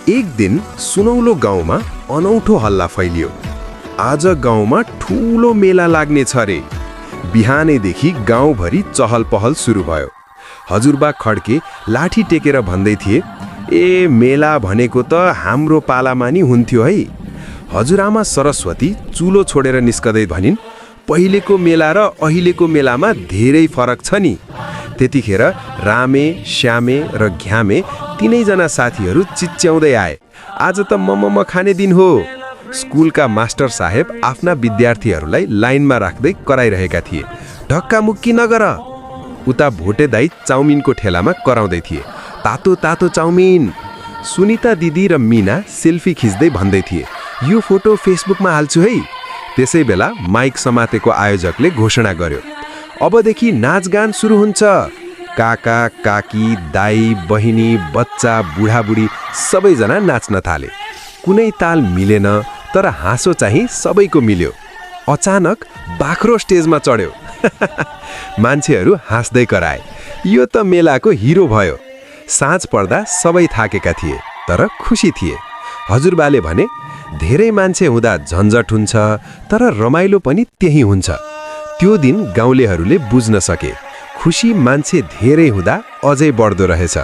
एक दिन सुनौलो गाउँमा अनौठो हल्ला फैलियो। आज गाउँमा ठूलो मेला लाग्ने छ रे। बिहानैदेखि गाउँभरि चहल पहल सुरु भयो। हजुरबा खड्के लाठी टेकेर भन्दै थिए, ए मेला भनेको त हाम्रो पालामा नि हुन्थ्यो है। हजुरआमा सरस्वती चुलो छोडेर निस्कदै भनिन्, पहिलेको मेला र अहिलेको मेलामा धेरै फरक छ नि। त्यतिखेर रामे, श्यामे र घ्यामे तीनैजना साथीहरू चिच्याउँदै आए, आज त मम खाने दिन हो। स्कुलका मास्टर साहेब आफ्ना विद्यार्थीहरूलाई लाइनमा राख्दै कराइरहेका थिए, ढक्का मुक्की नगर। उता भोटे दाई चाउमिनको ठेलामा कराउँदै थिए, तातो तातो चाउमिन। सुनिता दिदी र मीना सेल्फी खिच्दै भन्दै थिए, यो फोटो फेसबुकमा हाल्छु है। त्यसै बेला माइक समातेको आयोजकले घोषणा गर्यो, अबदेखि नाचगान सुरु हुन्छ। काका काकी दाई बहिनी बच्चा बुढाबुढी सबैजना नाच्न थाले। कुनै ताल मिलेन, तर हाँसो चाहिँ सबैको मिल्यो। अचानक बाख्रो स्टेजमा चढ्यो। मान्छेहरू हाँस्दै कराए, यो त मेलाको हिरो भयो। साँझ पर्दा सबै थाकेका थिए, तर खुसी थिए। हजुरबाले भने, धेरै मान्छे हुँदा झन्झट हुन्छ, तर रमाइलो पनि त्यही हुन्छ। त्यो दिन गाउँलेहरूले बुझ्न सके, खुसी मान्छे धेरै हुँदा अझै बढ्दो रहेछ।